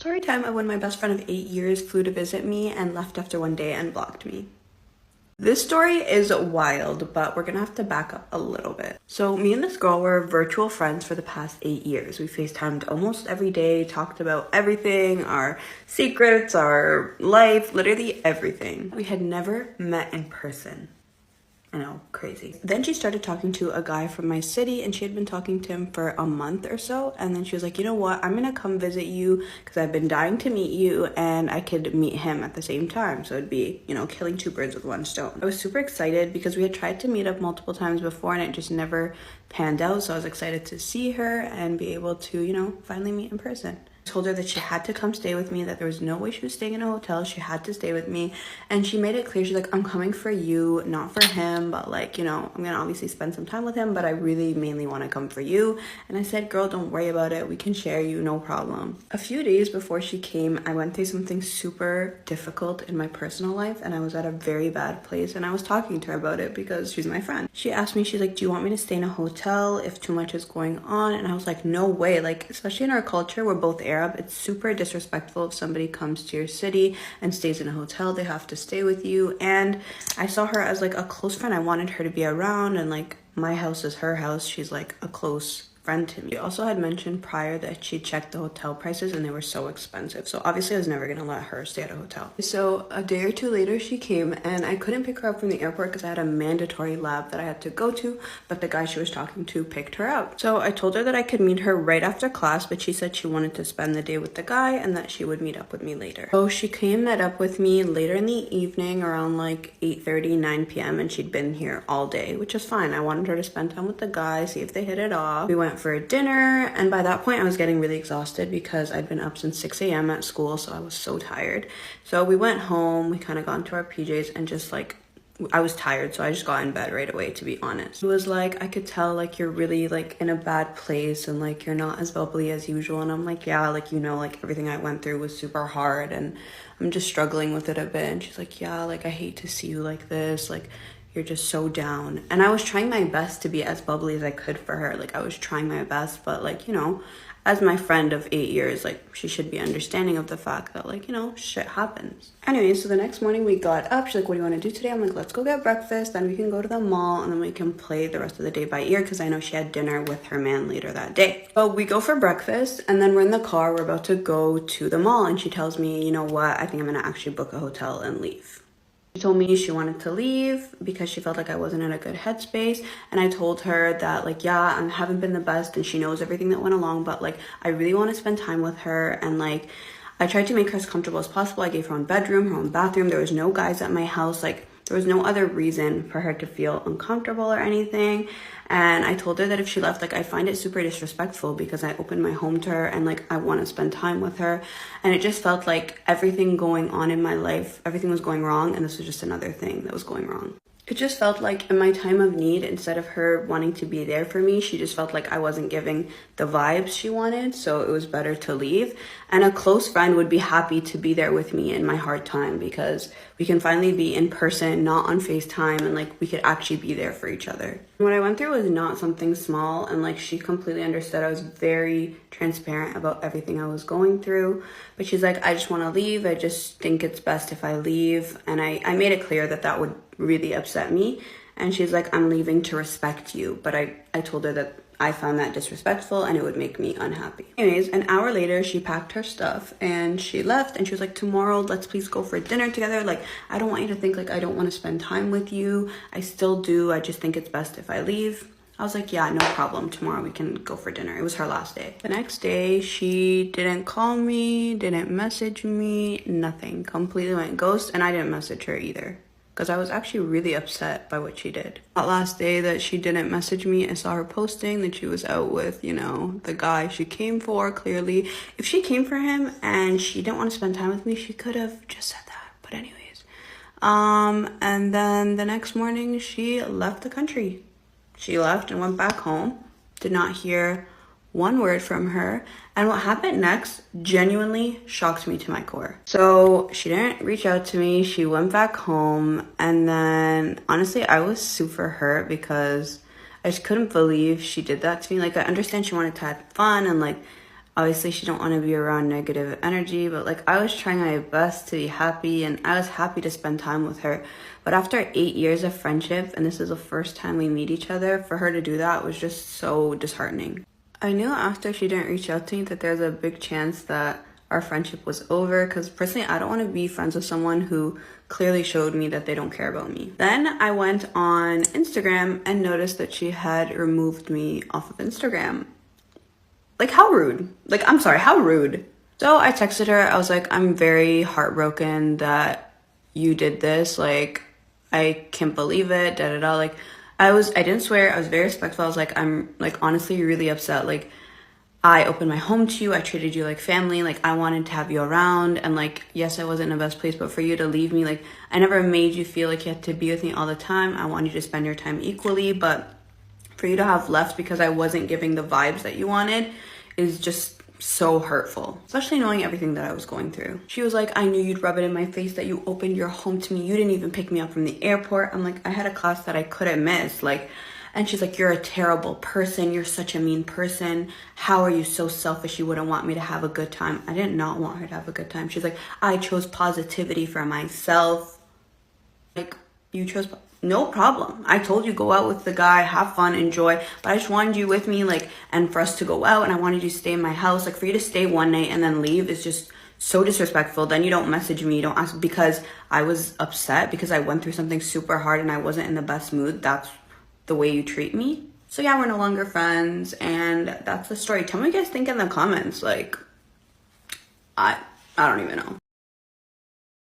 Story time of when my best friend of 8 years flew to visit me and left after one day and blocked me. This story is wild, but we're gonna have to back up a little bit. So me and this girl were virtual friends for the past 8 years. We FaceTimed almost every day, talked about everything, our secrets, our life, literally everything. We had never met in person. I know, crazy. Then she started talking to a guy from my city, and she had been talking to him for a month or so. And then she was like, you know what, I'm gonna come visit you because I've been dying to meet you and I could meet him at the same time. So it'd be, killing two birds with one stone. I was super excited because we had tried to meet up multiple times before and it just never panned out. So I was excited to see her and be able to, finally meet in person. I told her that she had to come stay with me, that there was no way she was staying in a hotel. She had to stay with me. And she made it clear, she's like, I'm coming for you, not for him, but I'm gonna obviously spend some time with him, but I really mainly want to come for you. And I said, girl, don't worry about it. We can share you, no problem. A few days before she came, I went through something super difficult in my personal life and I was at a very bad place, and I was talking to her about it because she's my friend. She asked me, she's like, do you want me to stay in a hotel if too much is going on? And I was like, no way. Especially in our culture, we're both Arab, it's super disrespectful if somebody comes to your city and stays in a hotel. They have to stay with you. And I saw her as a close friend. I wanted her to be around, and my house is her house. She's a close friend to me. She also had mentioned prior that she checked the hotel prices and they were so expensive. So obviously I was never gonna let her stay at a hotel. So a day or two later she came, and I couldn't pick her up from the airport because I had a mandatory lab that I had to go to, but the guy she was talking to picked her up. So I told her that I could meet her right after class, but she said she wanted to spend the day with the guy and that she would meet up with me later. So she came, met up with me later in the evening around 8:30, 9 p.m. and she'd been here all day, which is fine. I wanted her to spend time with the guy, see if they hit it off. We went for dinner, and by that point I was getting really exhausted because I'd been up since 6 a.m. at school, so I was so tired. So we went home, we kind of got into our PJs and just I was tired, so I just got in bed right away, to be honest. It was I could tell you're really in a bad place and you're not as bubbly as usual. And I'm yeah, everything I went through was super hard and I'm just struggling with it a bit. And she's yeah, I hate to see you like this, you're just so down. And I was trying my best to be as bubbly as I could for her. I was trying my best, but as my friend of 8 years, she should be understanding of the fact that shit happens. Anyway, so the next morning we got up. She's like, what do you want to do today? I'm like, let's go get breakfast, then we can go to the mall, and then we can play the rest of the day by ear, because I know she had dinner with her man later that day. So we go for breakfast, and then we're in the car, we're about to go to the mall, and she tells me, you know what, I think I'm gonna actually book a hotel and leave. She told me she wanted to leave because she felt I wasn't in a good headspace. And I told her that yeah, I haven't been the best and she knows everything that went along, but I really want to spend time with her. And I tried to make her as comfortable as possible. I gave her own bedroom, her own bathroom. There was no guys at my house. There was no other reason for her to feel uncomfortable or anything. And I told her that if she left, I find it super disrespectful because I opened my home to her and I want to spend time with her. And it just felt everything going on in my life, everything was going wrong, and this was just another thing that was going wrong. It just felt in my time of need, instead of her wanting to be there for me, she just felt I wasn't giving the vibes she wanted, so it was better to leave. And a close friend would be happy to be there with me in my hard time because we can finally be in person, not on FaceTime, and we could actually be there for each other. What I went through was not something small, and she completely understood. I was very transparent about everything I was going through, but she's I just want to leave. I just think it's best if I leave. And I made it clear that would really upset me. And she's I'm leaving to respect you. But I told her that I found that disrespectful and it would make me unhappy. Anyways, an hour later, she packed her stuff and she left, and she was tomorrow, let's please go for dinner together. I don't want you to think I don't want to spend time with you. I still do. I just think it's best if I leave. I was yeah, no problem. Tomorrow we can go for dinner. It was her last day. The next day, she didn't call me, didn't message me, nothing. Completely went ghost, and I didn't message her either, because I was actually really upset by what she did. That last day that she didn't message me, I saw her posting that she was out with, the guy she came for, clearly. If she came for him and she didn't want to spend time with me, she could have just said that. But anyways. And then the next morning, she left the country. She left and went back home. Did not hear one word from her. And what happened next genuinely shocked me to my core. So she didn't reach out to me. She went back home. And then honestly, I was super hurt because I just couldn't believe she did that to me. I understand she wanted to have fun and Obviously, she don't want to be around negative energy, but like I was trying my best to be happy and I was happy to spend time with her. But after 8 years of friendship, and this is the first time we meet each other, for her to do that was just so disheartening. I knew after she didn't reach out to me that there's a big chance that our friendship was over, because personally I don't want to be friends with someone who clearly showed me that they don't care about me. Then I went on Instagram and noticed that she had removed me off of Instagram. Like, how rude. Like, I'm sorry, how rude. So I texted her. I was like, I'm very heartbroken that you did this. Like, I can't believe it. Da da da. Like, I didn't swear. I was very respectful. I was like, I'm like honestly really upset. Like, I opened my home to you. I treated you like family. Like, I wanted to have you around. And like, yes, I wasn't in the best place, but for you to leave me, like, I never made you feel like you had to be with me all the time. I wanted you to spend your time equally, but for you to have left because I wasn't giving the vibes that you wanted is just so hurtful, especially knowing everything that I was going through. She was like, I knew you'd rub it in my face that you opened your home to me. You didn't even pick me up from the airport. I'm like, I had a class that I couldn't miss. Like, and she's like, you're a terrible person. You're such a mean person. How are you so selfish? You wouldn't want me to have a good time. I did not want her to have a good time. She's like, I chose positivity for myself. Like, you chose, no problem. I told you go out with the guy, have fun, enjoy, but I just wanted you with me, like, and for us to go out, and I wanted you to stay in my house. Like, for you to stay one night and then leave is just so disrespectful. Then you don't message me, you don't ask, because I was upset because I went through something super hard and I wasn't in the best mood. That's the way you treat me. So yeah, we're no longer friends, and that's the story. Tell me what you guys think in the comments. Like, I don't even know.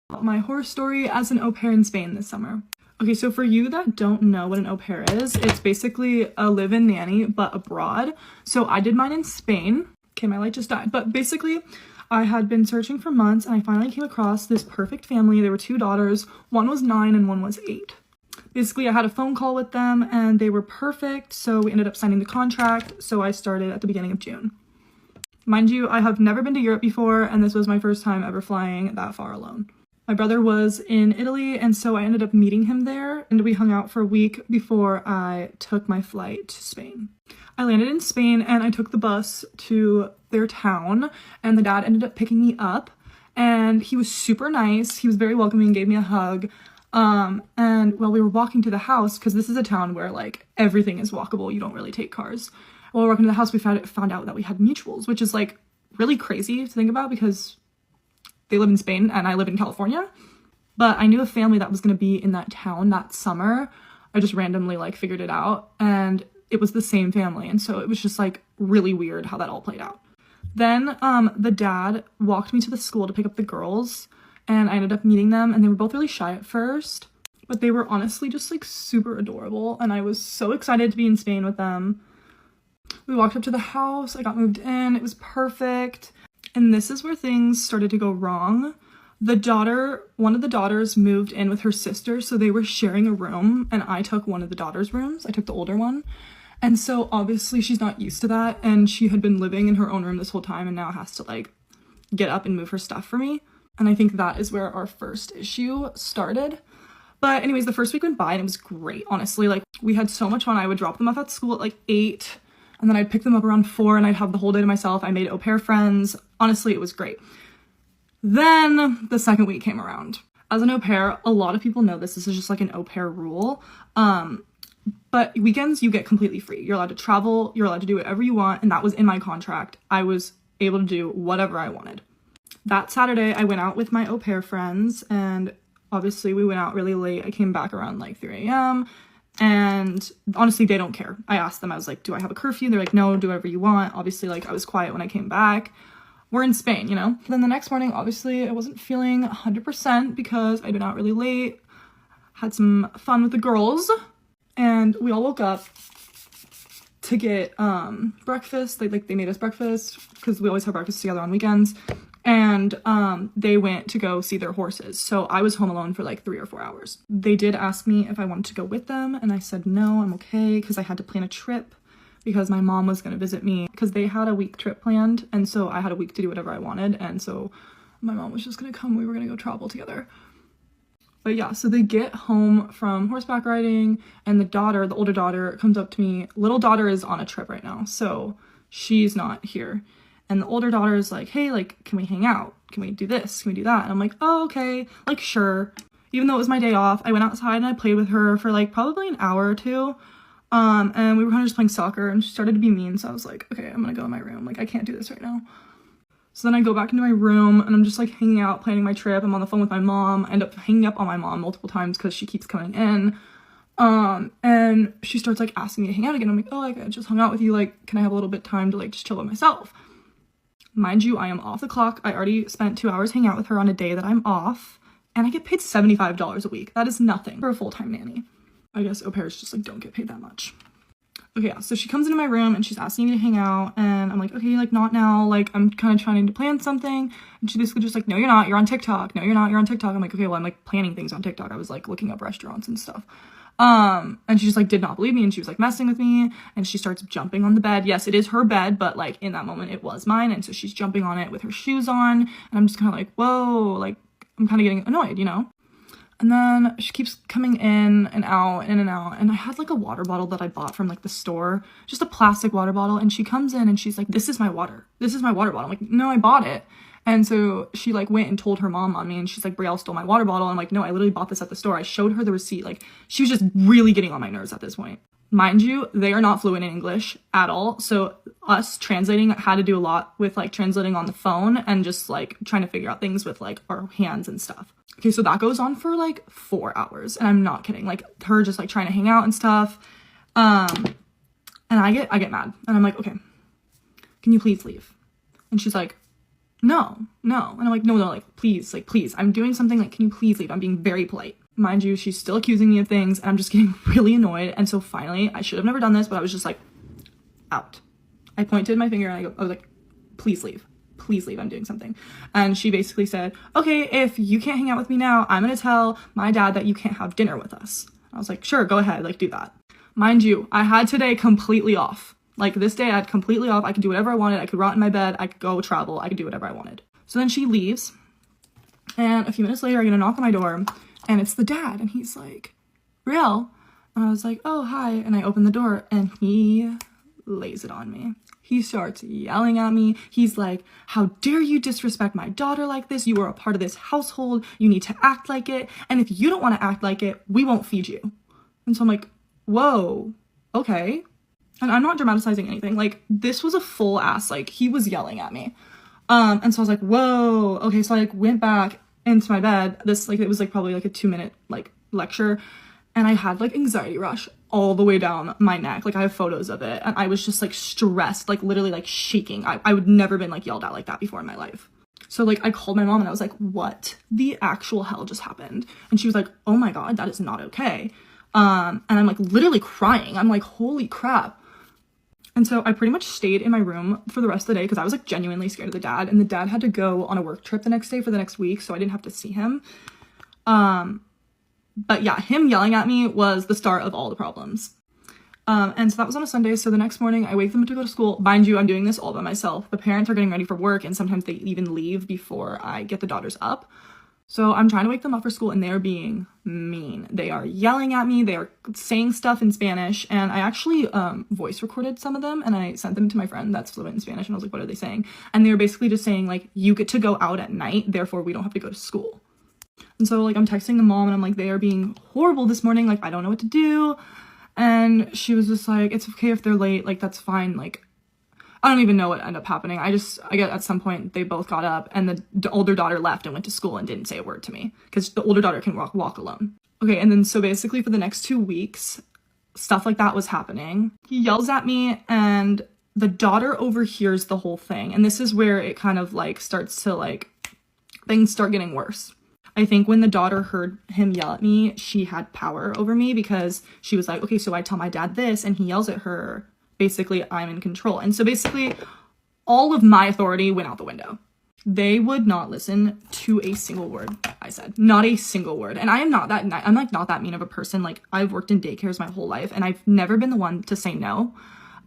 My horror story as an au pair in Spain this summer. Okay, so for you that don't know what an au pair is, it's basically a live-in nanny, but abroad. So I did mine in Spain. Okay, my light just died. But basically, I had been searching for months, and I finally came across this perfect family. There were 2 daughters. One was 9 and one was 8. Basically, I had a phone call with them, and they were perfect, so we ended up signing the contract. So I started at the beginning of June. Mind you, I have never been to Europe before, and this was my first time ever flying that far alone. My brother was in Italy, and so I ended up meeting him there, and we hung out for a week before I took my flight to Spain. I landed in Spain, and I took the bus to their town, and the dad ended up picking me up, and he was super nice. He was very welcoming, gave me a hug, and while we were walking to the house, because this is a town where, like, everything is walkable, you don't really take cars. While we were walking to the house, we found out that we had mutuals, which is, like, really crazy to think about because they live in Spain and I live in California. But I knew a family that was going to be in that town that summer. I just randomly, like, figured it out, and it was the same family, and so it was just, like, really weird how that all played out. Then the dad walked me to the school to pick up the girls, and I ended up meeting them, and they were both really shy at first, but they were honestly just, like, super adorable, and I was so excited to be in Spain with them. We walked up to the house, I got moved in, it was perfect, and this is where things started to go wrong. One of the daughters moved in with her sister, so they were sharing a room, and I took one of the daughter's rooms. I took the older one, and so obviously she's not used to that, and she had been living in her own room this whole time and now has to, like, get up and move her stuff for me. And I think that is where our first issue started. But anyways, the first week went by and it was great, honestly. Like, we had so much fun. I would drop them off at school at like 8, and then I'd pick them up around 4, and I'd have the whole day to myself. I made au pair friends. Honestly, it was great. Then the second week came around. As an au pair, a lot of people know this. This is just like an au pair rule. But weekends, you get completely free. You're allowed to travel. You're allowed to do whatever you want. And that was in my contract. I was able to do whatever I wanted. That Saturday, I went out with my au pair friends, and obviously we went out really late. I came back around like 3 a.m. and honestly, they don't care. I asked them, I was like, do I have a curfew? They're like, no, do whatever you want. Obviously, like, I was quiet when I came back. We're in Spain, you know? Then the next morning, obviously, I wasn't feeling 100% because I'd been out really late, had some fun with the girls, and we all woke up to get breakfast. They made us breakfast because we always have breakfast together on weekends. And they went to go see their horses. So I was home alone for like 3 or 4 hours. They did ask me if I wanted to go with them, and I said no, I'm okay, because I had to plan a trip because my mom was going to visit me because they had a week trip planned, and so I had a week to do whatever I wanted, and so my mom was just going to come. We were going to go travel together. But yeah, so they get home from horseback riding, and the older daughter, comes up to me. Little daughter is on a trip right now, so she's not here. And the older daughter is like, hey, like, can we hang out? Can we do this? Can we do that? And I'm like, oh, okay, like, sure. Even though it was my day off, I went outside and I played with her for like probably an hour or two. And we were kind of just playing soccer, and she started to be mean. So I was like, okay, I'm gonna go in my room. Like, I can't do this right now. So then I go back into my room and I'm just like hanging out, planning my trip. I'm on the phone with my mom. I end up hanging up on my mom multiple times because she keeps coming in. And she starts like asking me to hang out again. I'm like, oh, like, I just hung out with you. Like, can I have a little bit of time to like just chill by myself? Mind you, I am off the clock. I already spent 2 hours hanging out with her on a day that I'm off, and I get paid $75 a week. That is nothing for a full-time nanny. I guess au pairs just like don't get paid that much. Okay, yeah, so she comes into my room and she's asking me to hang out, and I'm like, okay, like, not now, like, I'm kind of trying to plan something, and she's basically just like, no, you're not, you're on TikTok, no, you're not, you're on TikTok. I'm like, okay, well, I'm like planning things on TikTok. I was like looking up restaurants and stuff. And she just like did not believe me, and she was like messing with me, and she starts jumping on the bed. Yes, it is her bed, but like in that moment it was mine, and so she's jumping on it with her shoes on, and I'm just kind of like, whoa, like, I'm kind of getting annoyed, you know? And then she keeps coming in and out, in and out. And I had like a water bottle that I bought from like the store, just a plastic water bottle. And she comes in and she's like, this is my water. This is my water bottle. I'm like, no, I bought it. And so she like went and told her mom on me, and she's like, Brielle stole my water bottle. And I'm like, no, I literally bought this at the store. I showed her the receipt. Like, she was just really getting on my nerves at this point. Mind you, they are not fluent in English at all. So us translating had to do a lot with like translating on the phone and just like trying to figure out things with like our hands and stuff. Okay, so that goes on for like 4 hours, and I'm not kidding. Like, her just like trying to hang out and stuff. And I get mad, and I'm like, okay, can you please leave? And she's like, no. And I'm like, no, like, please, I'm doing something, like, can you please leave? I'm being very polite. Mind you, she's still accusing me of things, and I'm just getting really annoyed. And so finally, I should have never done this, but I was just like, out. I pointed my finger and I was like, please leave. Please leave, I'm doing something. And she basically said, okay, if you can't hang out with me now, I'm gonna tell my dad that you can't have dinner with us. I was like, sure, go ahead, like, do that. Mind you, I had today completely off. Like, this day I had completely off. I could do whatever I wanted. I could rot in my bed. I could go travel. I could do whatever I wanted. So then she leaves, and a few minutes later I get a knock on my door, and it's the dad, and he's like, Brielle. And I was like, oh, hi. And I open the door, and he lays it on me. He starts yelling at me. He's like, how dare you disrespect my daughter like this? You are a part of this household. You need to act like it. And if you don't want to act like it, we won't feed you. And so I'm like, whoa, okay. And I'm not dramatizing anything. Like, this was a full ass, like, he was yelling at me. And so I was like, whoa, okay. So I like went back into my bed. This, like, it was like probably like a 2-minute like lecture. And I had like anxiety rush all the way down my neck. Like, I have photos of it. And I was just like stressed, like literally like shaking. I would never been like yelled at like that before in my life. So like I called my mom and I was like, what the actual hell just happened? And she was like, oh my God, that is not okay. And I'm like literally crying. I'm like, holy crap. And so I pretty much stayed in my room for the rest of the day because I was like genuinely scared of the dad. And the dad had to go on a work trip the next day for the next week, so I didn't have to see him. But yeah, him yelling at me was the start of all the problems. And so that was on a Sunday. So the next morning I wake them up to go to school. Mind you, I'm doing this all by myself. The parents are getting ready for work, and sometimes they even leave before I get the daughters up. So I'm trying to wake them up for school, and they're being mean. They are yelling at me. They are saying stuff in Spanish. And I actually voice recorded some of them, and I sent them to my friend that's fluent in Spanish. And I was like, what are they saying? And they were basically just saying, like, you get to go out at night, therefore we don't have to go to school. And so, like, I'm texting the mom, and I'm like, they are being horrible this morning. Like, I don't know what to do. And she was just like, it's okay if they're late. Like, that's fine. Like, I don't even know what ended up happening. I get at some point, they both got up, and the older daughter left and went to school and didn't say a word to me because the older daughter can walk alone. Okay, and then so basically for the next 2 weeks, stuff like that was happening. He yells at me, and the daughter overhears the whole thing. And this is where it kind of, like, starts to, like, things start getting worse. I think when the daughter heard him yell at me, she had power over me because she was like, okay, so I tell my dad this and he yells at her. Basically, I'm in control. And so basically, all of my authority went out the window. They would not listen to a single word I said. Not a single word. And I am not that, I'm like not that mean of a person. Like, I've worked in daycares my whole life, and I've never been the one to say no.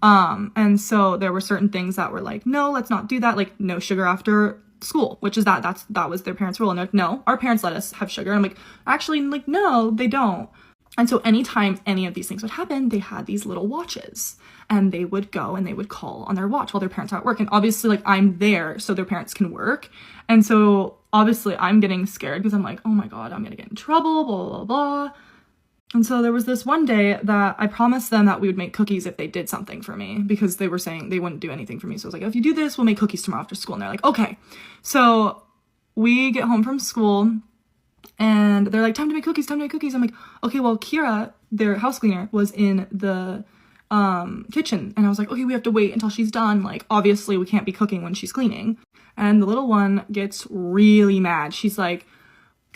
And so there were certain things that were like, no, let's not do that. Like, no sugar after school, which is that was their parents' rule. And they're like, no, our parents let us have sugar. I'm like, actually, like, no, they don't. And so anytime any of these things would happen, they had these little watches, and they would go and they would call on their watch while their parents are at work. And obviously, like, I'm there so their parents can work. And so obviously I'm getting scared because I'm like, oh my God, I'm gonna get in trouble, blah, blah, blah. And so there was this one day that I promised them that we would make cookies if they did something for me, because they were saying they wouldn't do anything for me. So I was like, if you do this, we'll make cookies tomorrow after school. And they're like, okay. So we get home from school and they're like, time to make cookies, time to make cookies. I'm like, okay, well, Kira, their house cleaner, was in the kitchen. And I was like, okay, we have to wait until she's done. Like, obviously we can't be cooking when she's cleaning. And the little one gets really mad. She's like,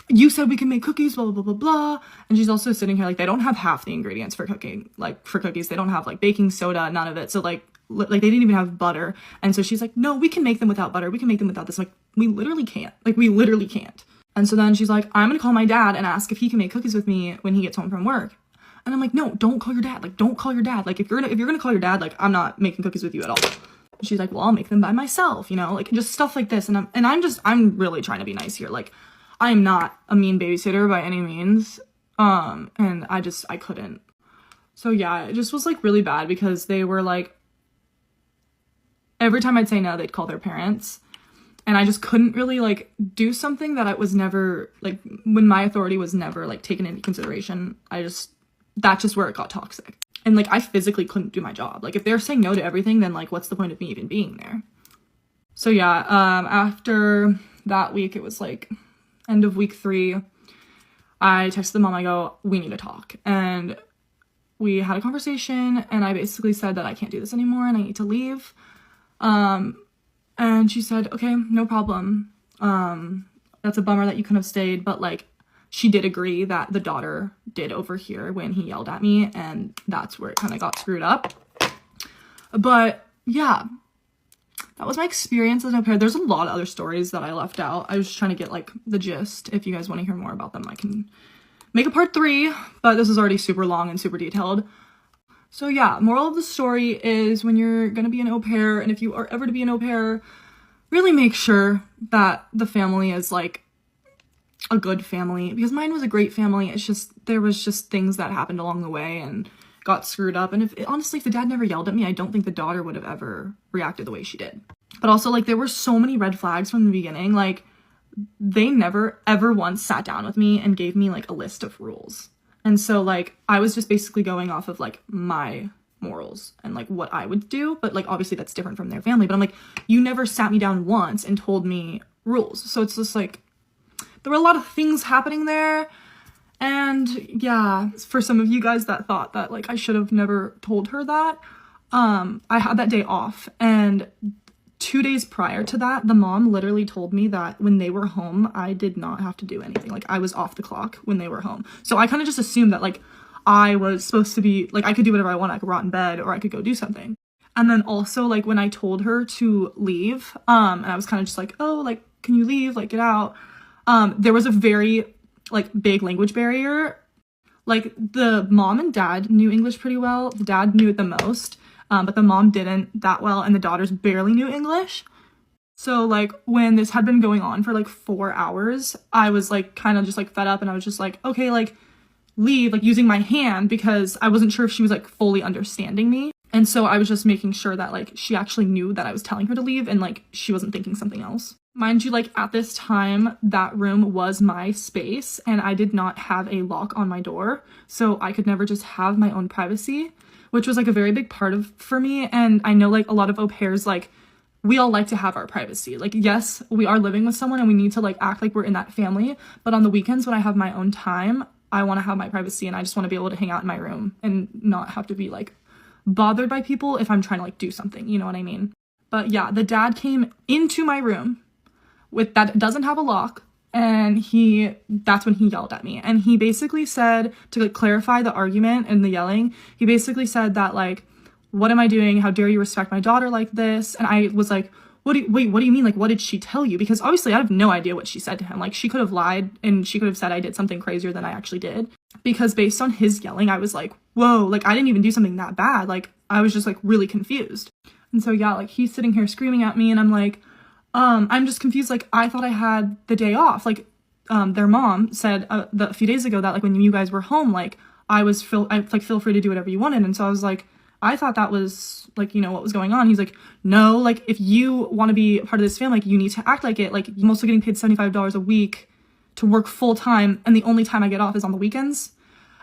you said we can make cookies, blah, blah, blah, blah, blah. And she's also sitting here like, they don't have half the ingredients for cooking, like for cookies. They don't have like baking soda, none of it. So like they didn't even have butter. And so she's like, no, we can make them without butter. We can make them without this. I'm like, we literally can't. Like, we literally can't. And so then she's like, I'm going to call my dad and ask if he can make cookies with me when he gets home from work. And I'm like, no, don't call your dad. Like, don't call your dad. Like, if you're gonna call your dad, like, I'm not making cookies with you at all. And she's like, well, I'll make them by myself, you know, like just stuff like this. And I'm really trying to be nice here. Like, I am not a mean babysitter by any means. And I couldn't. So yeah, it just was like really bad because they were like, every time I'd say no, they'd call their parents. And I just couldn't really like do something that I was never like, when my authority was never like taken into consideration. That's just where it got toxic. And like, I physically couldn't do my job. Like, if they're saying no to everything, then like, what's the point of me even being there? So yeah, after that week, it was like end of week 3, I texted the mom, I go, we need to talk. And we had a conversation and I basically said that I can't do this anymore and I need to leave. And she said, okay, no problem. That's a bummer that you couldn't have stayed, but like, she did agree that the daughter did overhear when he yelled at me, and that's where it kind of got screwed up. But yeah, that was my experience as an au pair. There's a lot of other stories that I left out. I was just trying to get like the gist. If you guys want to hear more about them, I can make a part 3, but this is already super long and super detailed. So yeah, moral of the story is when you're going to be an au pair, and if you are ever to be an au pair, really make sure that the family is like a good family, because mine was a great family. It's just, there was just things that happened along the way and got screwed up. And honestly, if the dad never yelled at me, I don't think the daughter would have ever reacted the way she did. But also, like, there were so many red flags from the beginning. Like, they never ever once sat down with me and gave me like a list of rules. And so like, I was just basically going off of like my morals and like what I would do. But like, obviously that's different from their family. But I'm like, you never sat me down once and told me rules. So it's just like, there were a lot of things happening there. And yeah, for some of you guys that thought that like I should have never told her that, I had that day off. And 2 days prior to that, the mom literally told me that when they were home, I did not have to do anything. Like, I was off the clock when they were home. So I kind of just assumed that like I was supposed to be like, I could do whatever I want. I could rot in bed or I could go do something. And then also like when I told her to leave, and I was kind of just like, oh, like, can you leave? Like, get out. There was a very like big language barrier. Like, the mom and dad knew English pretty well. The dad knew it the most, but the mom didn't that well, and the daughters barely knew English. So like, when this had been going on for like 4 hours, I was like kind of just like fed up, and I was just like, okay, like, leave, like using my hand, because I wasn't sure if she was like fully understanding me. And so I was just making sure that like she actually knew that I was telling her to leave and like she wasn't thinking something else. Mind you, like, at this time, that room was my space and I did not have a lock on my door. So I could never just have my own privacy, which was like a very big part of for me. And I know like a lot of au pairs, like, we all like to have our privacy. Like, yes, we are living with someone and we need to like act like we're in that family. But on the weekends when I have my own time, I want to have my privacy and I just want to be able to hang out in my room and not have to be like bothered by people if I'm trying to like do something, you know what I mean? But yeah, the dad came into my room with that doesn't have a lock, and that's when he yelled at me. And he basically said, to like clarify the argument and the yelling, he basically said that like, what am I doing? How dare you respect my daughter like this? And I was like, what do you mean? Like, what did she tell you? Because obviously I have no idea what she said to him. Like, she could have lied and she could have said I did something crazier than I actually did. Because based on his yelling, I was like, whoa, like, I didn't even do something that bad. Like, I was just like really confused. And so yeah, like, he's sitting here screaming at me and I'm like, I'm just confused. Like, I thought I had the day off. Like, their mom said a few days ago that like when you guys were home, like, I like, feel free to do whatever you wanted. And so I was like, I thought that was like, you know, what was going on. He's like, no, like if you want to be part of this family, like you need to act like it. Like I'm also getting paid $75 a week to work full time, and the only time I get off is on the weekends.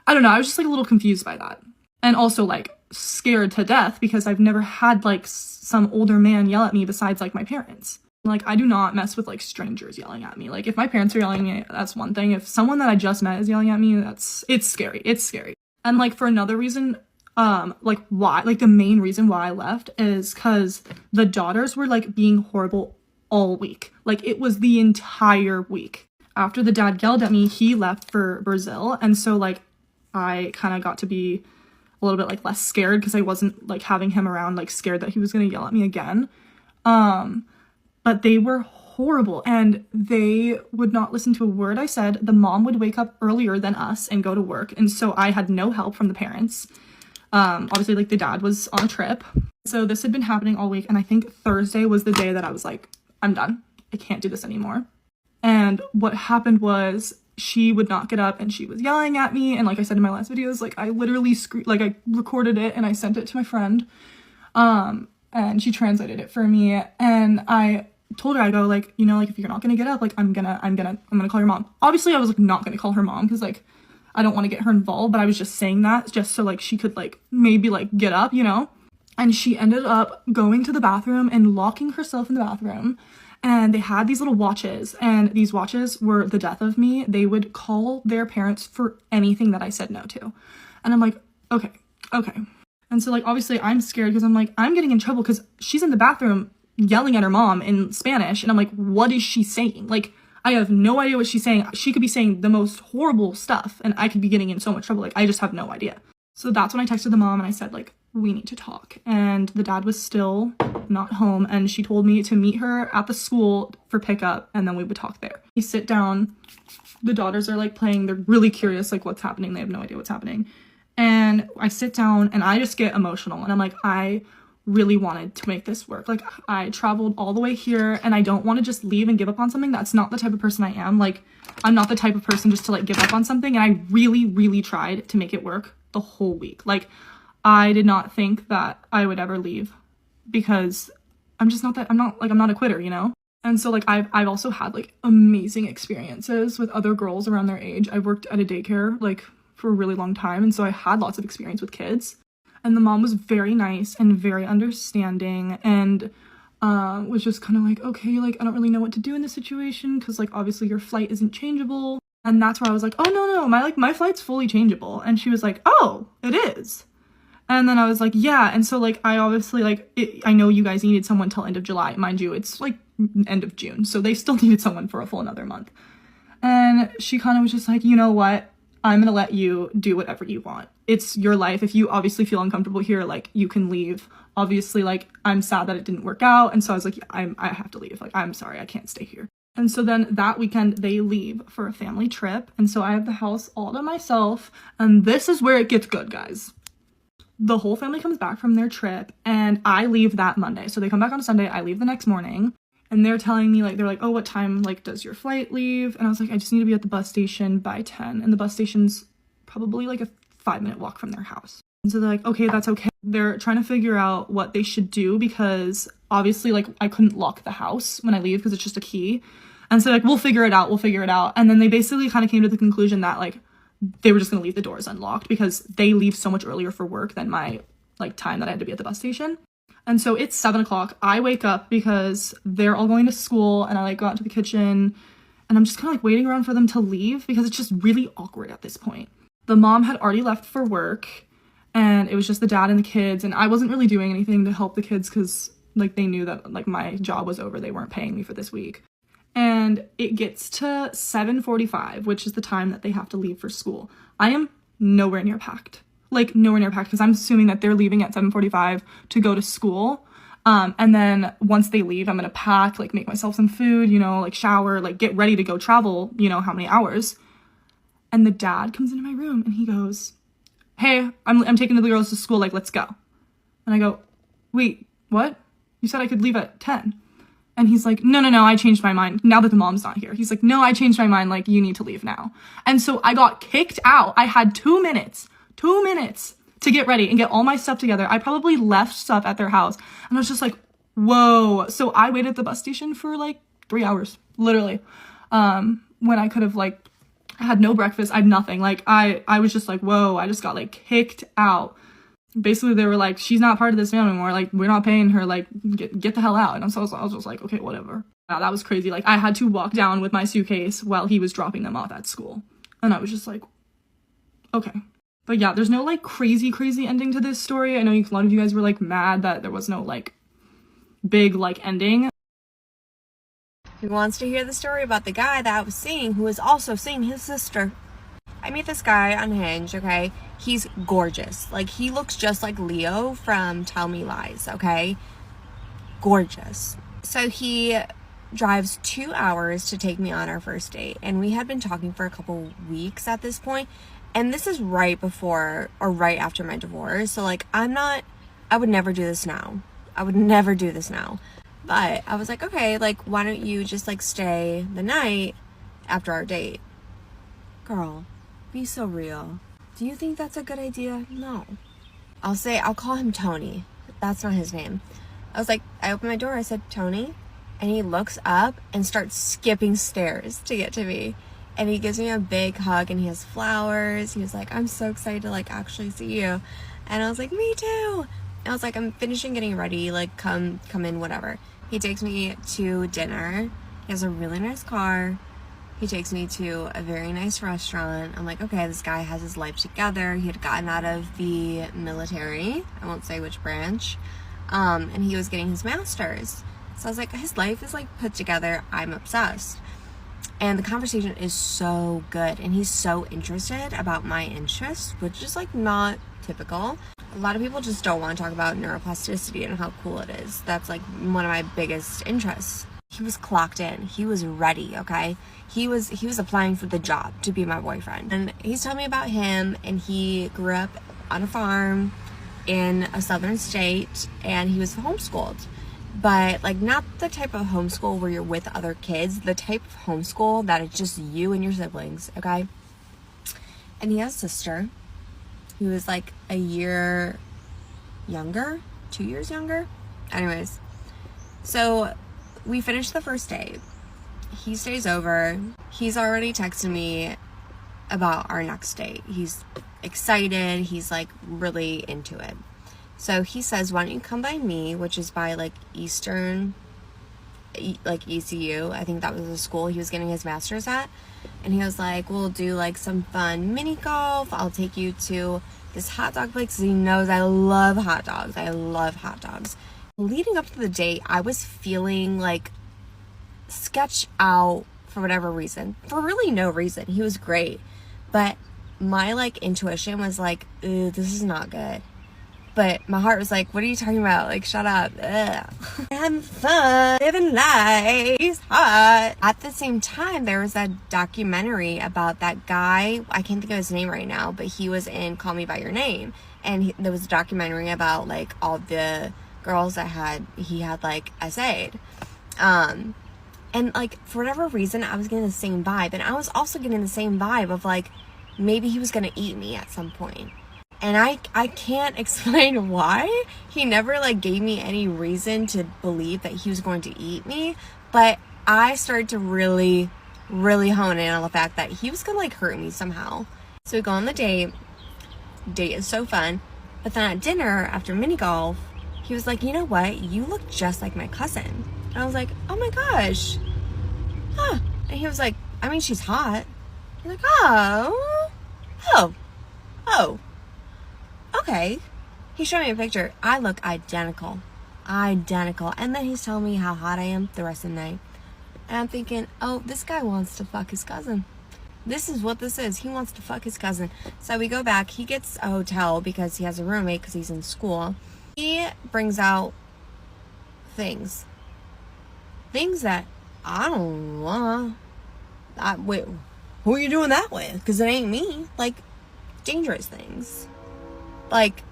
I don't know. I was just like a little confused by that. And also like scared to death because I've never had like some older man yell at me besides like my parents. Like I do not mess with like strangers yelling at me. Like if my parents are yelling at me, that's one thing. If someone that I just met is yelling at me, it's scary. It's scary. And like for another reason, like why, like the main reason why I left is because the daughters were like being horrible all week. Like it was the entire week. After the dad yelled at me, he left for Brazil. And so like I kind of got to be a little bit like less scared because I wasn't like having him around, like scared that he was going to yell at me again. But they were horrible and they would not listen to a word I said. The mom would wake up earlier than us and go to work. And so I had no help from the parents. Obviously like the dad was on a trip. So this had been happening all week. And I think Thursday was the day that I was like, I'm done. I can't do this anymore. And what happened was she would not get up and she was yelling at me. And like I said in my last videos, like I literally like I recorded it and I sent it to my friend. And she translated it for me. And I told her, I go like, you know, like if you're not gonna get up, like I'm gonna call your mom. Obviously I was like not gonna call her mom because like I don't want to get her involved, but I was just saying that just so like she could like maybe like get up, you know. And she ended up going to the bathroom and locking herself in the bathroom. And they had these little watches, and these watches were the death of me. They would call their parents for anything that I said no to. And I'm like, okay. And so like obviously I'm scared because I'm like, I'm getting in trouble because she's in the bathroom yelling at her mom in Spanish. And I'm like, what is she saying? Like, I have no idea what she's saying. She could be saying the most horrible stuff and I could be getting in so much trouble. Like, I just have no idea. So that's when I texted the mom and I said, like, we need to talk. And the dad was still not home. And she told me to meet her at the school for pickup and then we would talk there. We sit down. The daughters are like playing. They're really curious, like what's happening. They have no idea what's happening. And I sit down and I just get emotional. And I'm like, I really wanted to make this work. Like I traveled all the way here and I don't want to just leave and give up on something. That's not the type of person I am. Like I'm not the type of person just to like give up on something. And I really, really tried to make it work the whole week. Like I did not think that I would ever leave because I'm just not that, I'm not a quitter, you know? And so like I've also had like amazing experiences with other girls around their age. I worked at a daycare like for a really long time. And so I had lots of experience with kids. And the mom was very nice and very understanding and was just kind of like, okay, like, I don't really know what to do in this situation because, like, obviously your flight isn't changeable. And that's where I was like, oh, no, my flight's fully changeable. And she was like, oh, it is. And then I was like, yeah. And so, like, I obviously, like, I know you guys needed someone till end of July. Mind you, it's, like, end of June. So they still needed someone for a full another month. And she kind of was just like, you know what? I'm gonna let you do whatever you want. It's your life. If you obviously feel uncomfortable here, like you can leave. Obviously, like I'm sad that it didn't work out. And so I was like, I have to leave. Like, I'm sorry, I can't stay here. And so then that weekend they leave for a family trip. And so I have the house all to myself. And this is where it gets good, guys. The whole family comes back from their trip and I leave that Monday. So they come back on a Sunday. I leave the next morning. And they're telling me, like, they're like, oh, what time, like, does your flight leave? And I was like, I just need to be at the bus station by 10. And the bus station's probably, like, a 5-minute walk from their house. And so they're like, okay, that's okay. They're trying to figure out what they should do because, obviously, like, I couldn't lock the house when I leave because it's just a key. And so, like, we'll figure it out. And then they basically kind of came to the conclusion that, like, they were just going to leave the doors unlocked because they leave so much earlier for work than my, like, time that I had to be at the bus station. And so it's 7 o'clock. I wake up because they're all going to school and I like go out to the kitchen and I'm just kind of like waiting around for them to leave because it's just really awkward at this point. The mom had already left for work and it was just the dad and the kids and I wasn't really doing anything to help the kids because like they knew that like my job was over. They weren't paying me for this week. And it gets to 7:45, which is the time that they have to leave for school. I am nowhere near packed. Like nowhere near packed because I'm assuming that they're leaving at 7:45 to go to school. And then once they leave, I'm going to pack, like make myself some food, you know, like shower, like get ready to go travel, you know, how many hours. And the dad comes into my room and he goes, hey, I'm taking the girls to school. Like, let's go. And I go, wait, what? You said I could leave at 10. And he's like, no, I changed my mind now that the mom's not here. He's like, no, I changed my mind. Like, you need to leave now. And so I got kicked out. I had 2 minutes 2 minutes to get ready and get all my stuff together. I probably left stuff at their house, and I was just like, whoa. So I waited at the bus station for like 3 hours, literally, when I could have like had no breakfast. I had nothing. Like I was just like, whoa, I just got like kicked out. Basically they were like, she's not part of this family anymore, like we're not paying her, like get the hell out. And I was just like, okay, whatever. Wow, that was crazy. Like I had to walk down with my suitcase while he was dropping them off at school, and I was just like, okay. But yeah, there's no like crazy ending to this story. I know a lot of you guys were like mad that there was no like big like ending. Who wants to hear the story about the guy that I was seeing who was also seeing his sister? I meet this guy on Hinge, okay? He's gorgeous. Like, he looks just like Leo from Tell Me Lies, okay? Gorgeous. So he drives 2 hours to take me on our first date, and we had been talking for a couple weeks at this point, and this is right before or right after my divorce. So like, I would never do this now. I would never do this now. But I was like, okay, like, why don't you just like stay the night after our date? Girl, be so real. Do you think that's a good idea? No. I'll call him Tony. That's not his name. I was like, I opened my door, I said, Tony, and he looks up and starts skipping stairs to get to me. And he gives me a big hug, and he has flowers. He was like, I'm so excited to like actually see you. And I was like, me too. I was like, I'm finishing getting ready, like come in, whatever. He takes me to dinner. He has a really nice car. He takes me to a very nice restaurant. I'm like, okay, this guy has his life together. He had gotten out of the military. I won't say which branch. And he was getting his master's. So I was like, his life is like put together. I'm obsessed. And the conversation is so good. And he's so interested about my interests, which is like not typical. A lot of people just don't want to talk about neuroplasticity and how cool it is. That's like one of my biggest interests. He was clocked in. He was ready, okay? He was applying for the job to be my boyfriend. And he's telling me about him, and he grew up on a farm in a southern state, and he was homeschooled. But like, not the type of homeschool where you're with other kids, the type of homeschool that it's just you and your siblings, okay? And he has a sister who is like a year younger, 2 years younger. Anyways, so we finished the first date. He stays over. He's already texted me about our next date. He's excited. He's like really into it. So he says, why don't you come by me, which is by like Eastern, like ECU. I think that was the school he was getting his master's at. And he was like, we'll do like some fun mini golf. I'll take you to this hot dog place, because he knows I love hot dogs. I love hot dogs. Leading up to the date, I was feeling like sketched out for whatever reason. For really no reason. He was great. But my like intuition was like, ooh, this is not good. But my heart was like, what are you talking about? Like, shut up. Ugh. Having fun, living life, he's hot. At the same time, there was a documentary about that guy. I can't think of his name right now, but he was in Call Me By Your Name. And there was a documentary about like all the girls that he had like essayed. And like, for whatever reason, I was getting the same vibe. And I was also getting the same vibe of like, maybe he was going to eat me at some point. And I can't explain why. He never like gave me any reason to believe that he was going to eat me. But I started to really hone in on the fact that he was going to like hurt me somehow. So we go on the date. Date is so fun. But then at dinner, after mini golf, he was like, you know what? You look just like my cousin. And I was like, oh my gosh. Huh. And he was like, I mean, she's hot. I'm like, oh. Okay. He showed me a picture. I look identical. And then he's telling me how hot I am the rest of the night. And I'm thinking, oh, this guy wants to fuck his cousin. This is what this is. He wants to fuck his cousin. So we go back. He gets a hotel because he has a roommate because he's in school. He brings out things that I don't want. Wait, who are you doing that with? Because it ain't me. Like, dangerous things. Like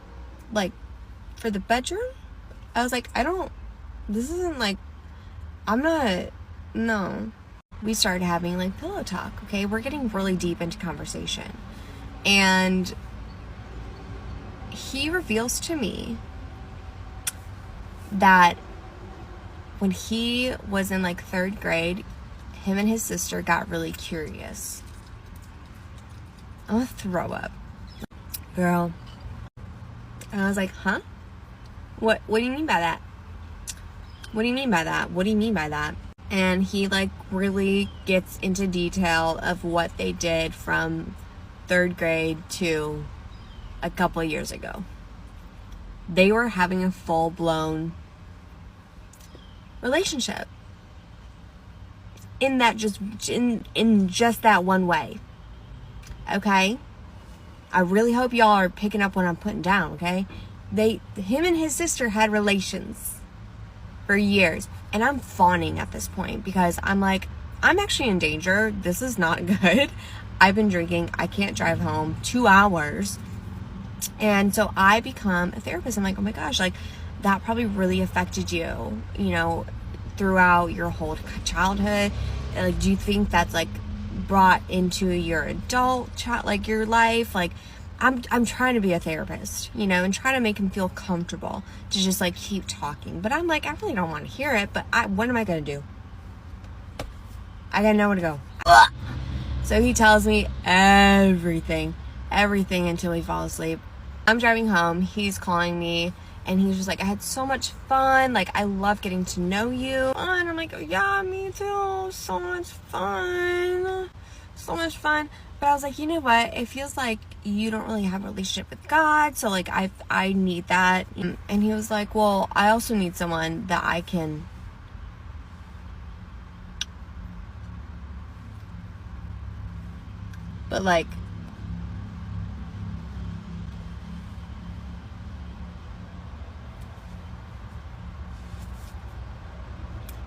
for the bedroom? I was like, this isn't like, no. We started having like pillow talk, okay? We're getting really deep into conversation. And he reveals to me that when he was in like 3rd grade, him and his sister got really curious. I'm gonna throw up. Girl. And I was like, huh? What do you mean by that? What do you mean by that? What do you mean by that? And he like really gets into detail of what they did from 3rd grade to a couple of years ago. They were having a full-blown relationship. In that just in just that one way. Okay? I really hope y'all are picking up what I'm putting down, okay? Him and his sister had relations for years. And I'm fawning at this point because I'm like, I'm actually in danger. This is not good. I've been drinking. I can't drive home 2 hours. And so I become a therapist. I'm like, oh my gosh, like that probably really affected you, you know, throughout your whole childhood. Like, do you think that's like brought into your adult like your life? Like, I'm trying to be a therapist, you know, and try to make him feel comfortable to just like keep talking. But I'm like, I really don't want to hear it, but what am I going to do? I got nowhere to go. So he tells me everything until we fall asleep. I'm driving home. He's calling me and he's just like, I had so much fun. Like, I love getting to know you. And I'm like, oh, yeah, me too. So much fun. So much fun. But I was like, you know what? It feels like you don't really have a relationship with God. So like, I need that. And he was like, well, I also need someone that I can but like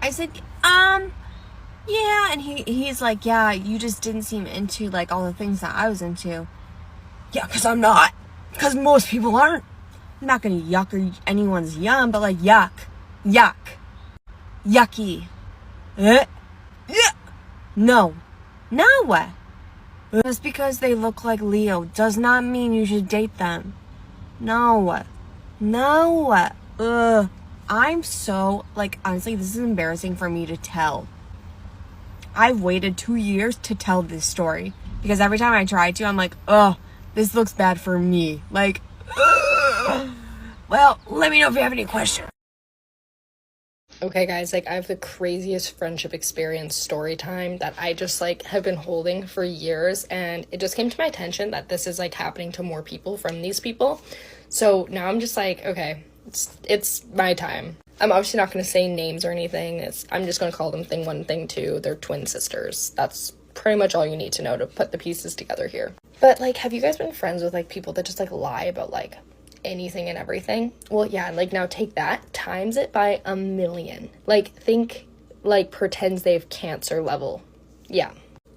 I said, yeah, and he's like, yeah, you just didn't seem into like all the things that I was into. Yeah, because I'm not. Because most people aren't. I'm not gonna yuck anyone's yum, but like yuck. Yucky. Yeah. No. Just because they look like Leo does not mean you should date them. No. Ugh. I'm so, like, honestly, this is embarrassing for me to tell. I've waited 2 years to tell this story. Because every time I try to, I'm like, oh, this looks bad for me. Like, ugh. Well, let me know if you have any questions. Okay, guys, like, I have the craziest friendship experience story time that I just, like, have been holding for years, and it just came to my attention that this is, like, happening to more people from these people. So now I'm just like, okay, it's my time. I'm obviously not going to say names or anything. I'm just going to call them Thing 1, Thing 2. They're twin sisters. That's pretty much all you need to know to put the pieces together here. But, like, have you guys been friends with, like, people that just, like, lie about, like, anything and everything? Well, yeah, like, now take that, times it by 1,000,000. Like, think, like, pretends they have cancer level. Yeah.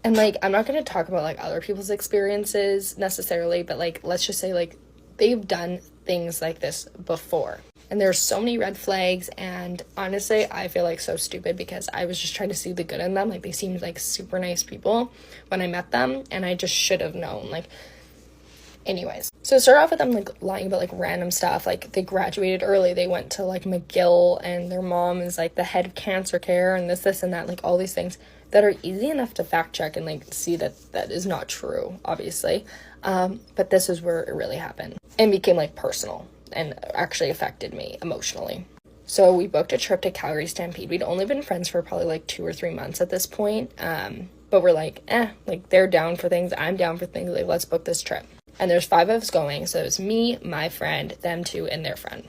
And, like, I'm not going to talk about, like, other people's experiences necessarily, but, like, let's just say, like, they've done things like this before. And there's so many red flags, and honestly, I feel like so stupid because I was just trying to see the good in them. Like, they seemed like super nice people when I met them, and I just should have known. Like, anyways, so start off with them like lying about like random stuff. Like, they graduated early, they went to like McGill, and their mom is like the head of cancer care, and this and that, like all these things that are easy enough to fact check and like see that that is not true, obviously. But this is where it really happened and became like personal and actually affected me emotionally. So we booked a trip to Calgary Stampede. We'd only been friends for probably like 2 or 3 months at this point. But we're like, like they're down for things, I'm down for things, like let's book this trip. And there's 5 of us going, so it's me, my friend, them 2, and their friend.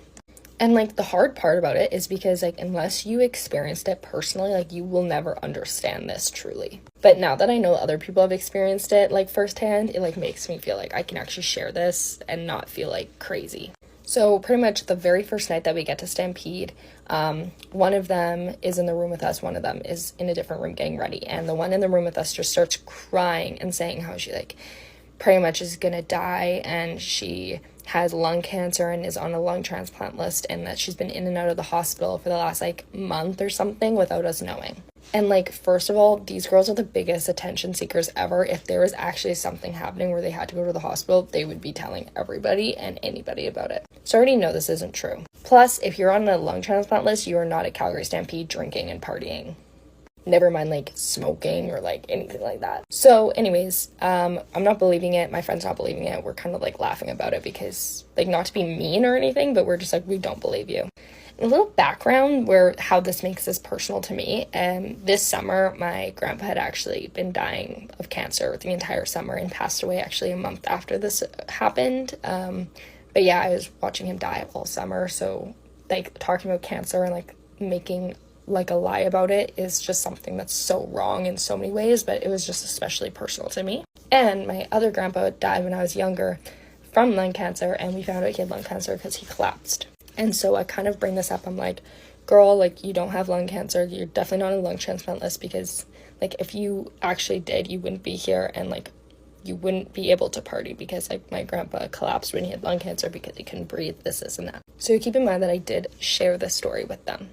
And like the hard part about it is because like unless you experienced it personally, like you will never understand this truly. But now that I know other people have experienced it like firsthand, it like makes me feel like I can actually share this and not feel like crazy. So pretty much the very first night that we get to Stampede, one of them is in the room with us, one of them is in a different room getting ready, and the one in the room with us just starts crying and saying how she like pretty much is gonna die, and she has lung cancer and is on a lung transplant list, and that she's been in and out of the hospital for the last like month or something without us knowing. And like, first of all, these girls are the biggest attention seekers ever. If there was actually something happening where they had to go to the hospital, they would be telling everybody and anybody about it. So I already know this isn't true. Plus, if you're on a lung transplant list, you are not at Calgary Stampede drinking and partying. Never mind like smoking or like anything like that. So anyways, I'm not believing it. My friend's not believing it. We're kind of like laughing about it because, like, not to be mean or anything, but we're just like, we don't believe you. A little background where how this makes this personal to me. This summer, my grandpa had actually been dying of cancer the entire summer and passed away actually a month after this happened. But yeah, I was watching him die all summer. So like talking about cancer and like making like a lie about it is just something that's so wrong in so many ways, but it was just especially personal to me. And my other grandpa died when I was younger from lung cancer, and we found out he had lung cancer because he collapsed. And so I kind of bring this up. I'm like, girl, like, you don't have lung cancer. You're definitely not on a lung transplant list, because like if you actually did, you wouldn't be here, and like you wouldn't be able to party, because like my grandpa collapsed when he had lung cancer because he couldn't breathe, this and that. So keep in mind that I did share this story with them.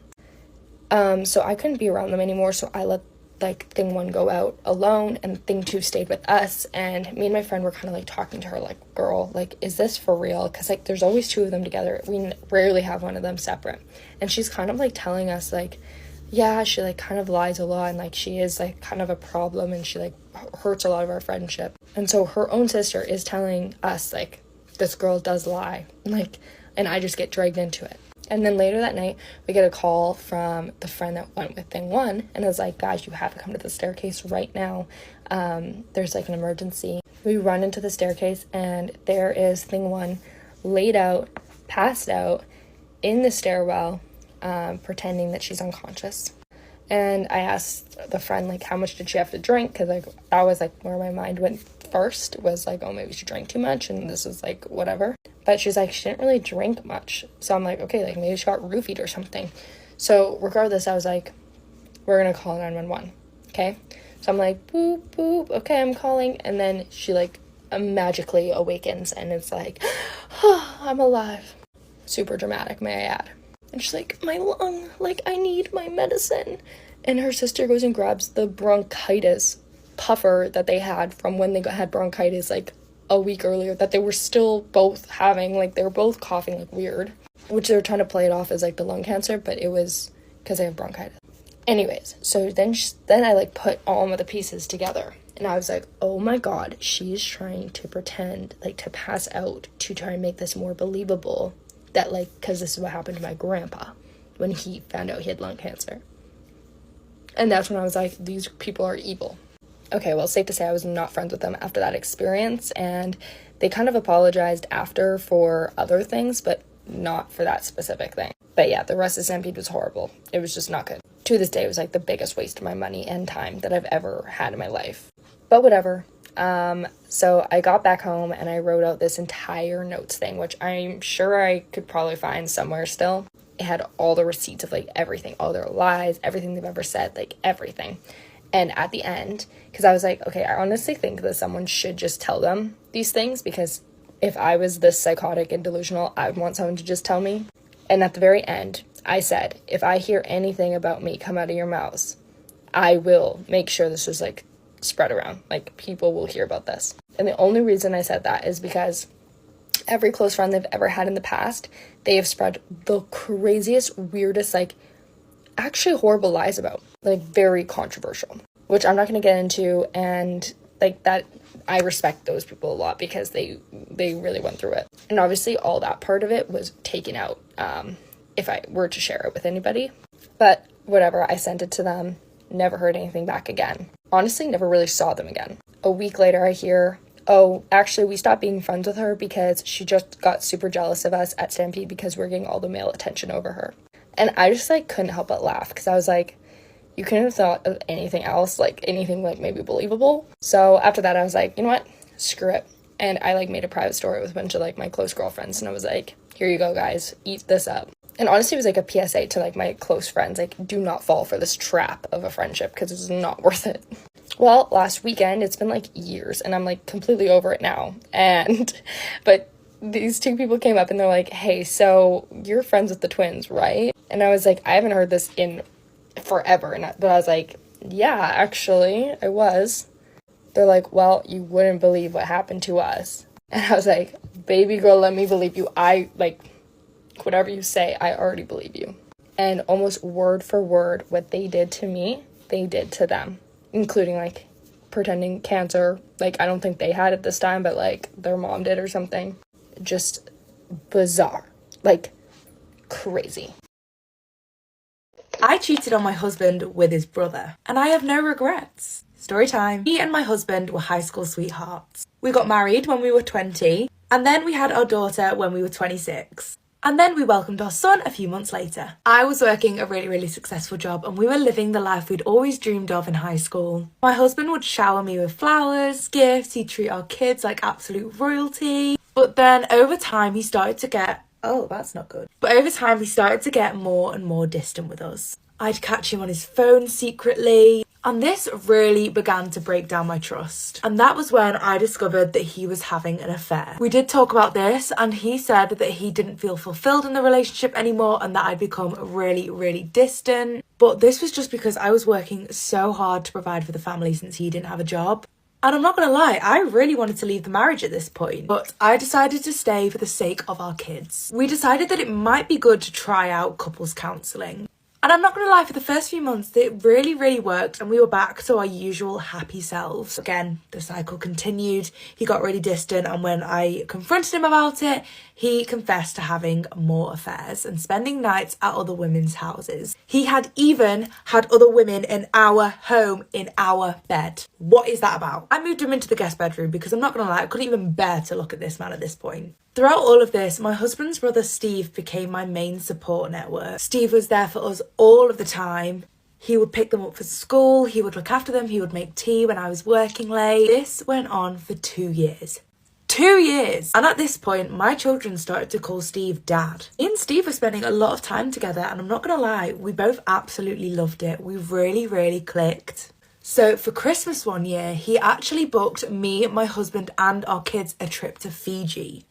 So I couldn't be around them anymore, so I let like thing 1 go out alone, and thing 2 stayed with us. And me and my friend were kind of like talking to her like, girl, like, is this for real? Because like there's always 2 of them together. We rarely have one of them separate. And she's kind of like telling us like, yeah, she like kind of lies a lot, and like she is like kind of a problem, and she like hurts a lot of our friendship. And so her own sister is telling us like, this girl does lie, like, and I just get dragged into it. And then later that night, we get a call from the friend that went with thing 1, and it was like, guys, you have to come to the staircase right now. There's like an emergency. We run into the staircase, and there is thing 1 laid out, passed out in the stairwell, pretending that she's unconscious. And I asked the friend, like, how much did she have to drink? Because like that was like where my mind went first, was like, oh, maybe she drank too much, and this is like whatever. But she's like, she didn't really drink much. So I'm like, okay, like maybe she got roofied or something. So regardless, I was like, we're gonna call 911, okay? So I'm like, boop, boop, okay, I'm calling. And then she like magically awakens, and it's like, oh, I'm alive. Super dramatic, may I add. And she's like, my lung, like, I need my medicine. And her sister goes and grabs the bronchitis puffer that they had from when they had bronchitis like a week earlier, that they were still both having, like they were both coughing like weird, which they were trying to play it off as like the lung cancer, but it was because they have bronchitis. Anyways, so then I like put all of the pieces together, and I was like, oh my god, she's trying to pretend like to pass out to try and make this more believable, that like, because this is what happened to my grandpa when he found out he had lung cancer. And that's when I was like, these people are evil. Okay, well, safe to say I was not friends with them after that experience, and they kind of apologized after for other things, but not for that specific thing. But yeah, the rest of Stampede was horrible. It was just not good. To this day, it was like the biggest waste of my money and time that I've ever had in my life. But whatever. So I got back home and I wrote out this entire notes thing, which I'm sure I could probably find somewhere still. It had all the receipts of like everything, all their lies, everything they've ever said, like everything. And at the end, because I was like, okay, I honestly think that someone should just tell them these things, because if I was this psychotic and delusional, I would want someone to just tell me. And at the very end, I said, if I hear anything about me come out of your mouths, I will make sure this is like spread around. Like, people will hear about this. And the only reason I said that is because every close friend they've ever had in the past, they have spread the craziest, weirdest, like, actually horrible lies about, like, very controversial, which I'm not going to get into. And like that, I respect those people a lot because they really went through it. And obviously all that part of it was taken out if I were to share it with anybody. But whatever, I sent it to them, never heard anything back again. Honestly, never really saw them again. A week later, I hear, oh, actually, we stopped being friends with her because she just got super jealous of us at Stampede because we're getting all the male attention over her. And I just, like, couldn't help but laugh, because I was like, you couldn't have thought of anything else, like, anything, like, maybe believable. So after that, I was like, you know what? Screw it. And I, like, made a private story with a bunch of, like, my close girlfriends, and I was like, here you go, guys. Eat this up. And honestly, it was, like, a PSA to, like, my close friends. Like, do not fall for this trap of a friendship, because it's not worth it. Well, last weekend, it's been, like, years, and I'm, like, completely over it now. But these two people came up and they're like, hey, so you're friends with the twins, right? And I was like, I haven't heard this in forever. But I was like, yeah, actually, I was. They're like, well, you wouldn't believe what happened to us. And I was like, baby girl, let me believe you. Whatever you say, I already believe you. And almost word for word, what they did to me, they did to them, including, like, pretending cancer. Like, I don't think they had it this time, but, like, their mom did or something. Just bizarre. Like, crazy. I cheated on my husband with his brother, and I have no regrets. Story time. Me and my husband were high school sweethearts. We got married when we were 20, and then we had our daughter when we were 26. And then we welcomed our son a few months later. I was working a really, really successful job, and we were living the life we'd always dreamed of in high school. My husband would shower me with flowers, gifts, he'd treat our kids like absolute royalty. But then over time he started to get, oh, that's not good. But over time he started to get more and more distant with us. I'd catch him on his phone secretly. And this really began to break down my trust. And that was when I discovered that he was having an affair. We did talk about this, and he said that he didn't feel fulfilled in the relationship anymore and that I'd become really, really distant. But this was just because I was working so hard to provide for the family since he didn't have a job. And I'm not gonna lie, I really wanted to leave the marriage at this point, but I decided to stay for the sake of our kids. We decided that it might be good to try out couples counselling. And I'm not going to lie, for the first few months, it really, really worked, and we were back to our usual happy selves. Again, the cycle continued, he got really distant, and when I confronted him about it, he confessed to having more affairs and spending nights at other women's houses. He had even had other women in our home, in our bed. What is that about? I moved him into the guest bedroom because I'm not going to lie, I couldn't even bear to look at this man at this point. Throughout all of this, my husband's brother Steve became my main support network. Steve was there for us all of the time. He would pick them up for school, he would look after them, he would make tea when I was working late. This went on for 2 years. 2 years! And at this point, my children started to call Steve Dad. Me and Steve were spending a lot of time together, and I'm not gonna lie, we both absolutely loved it. We really, really clicked. So for Christmas one year, he actually booked me, my husband, and our kids a trip to Fiji.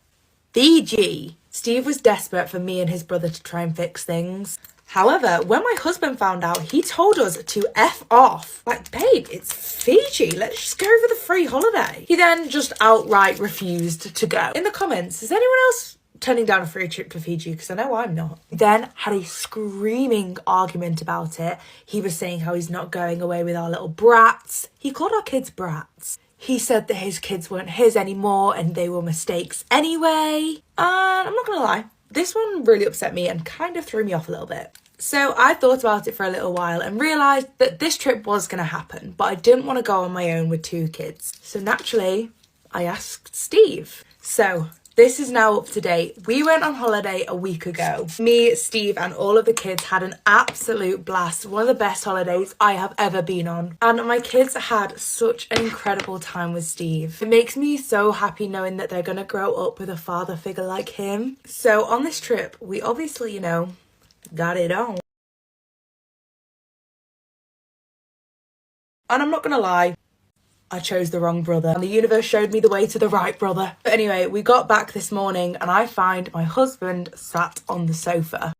Fiji! Steve was desperate for me and his brother to try and fix things. However, when my husband found out, he told us to F off. Like, babe, it's Fiji, let's just go for the free holiday. He then just outright refused to go. In the comments, is anyone else turning down a free trip to Fiji? Because I know I'm not. He then had a screaming argument about it. He was saying how he's not going away with our little brats. He called our kids brats. He said that his kids weren't his anymore and they were mistakes anyway. And I'm not gonna lie, this one really upset me and kind of threw me off a little bit. So I thought about it for a little while and realised that this trip was gonna happen, but I didn't want to go on my own with 2 kids. So naturally, I asked Steve. So this is now up to date. We went on holiday a week ago. Me, Steve, and all of the kids had an absolute blast. One of the best holidays I have ever been on. And my kids had such an incredible time with Steve. It makes me so happy knowing that they're gonna grow up with a father figure like him. So on this trip, we obviously, you know, got it on. And I'm not gonna lie, I chose the wrong brother and the universe showed me the way to the right brother. But anyway, we got back this morning and I find my husband sat on the sofa.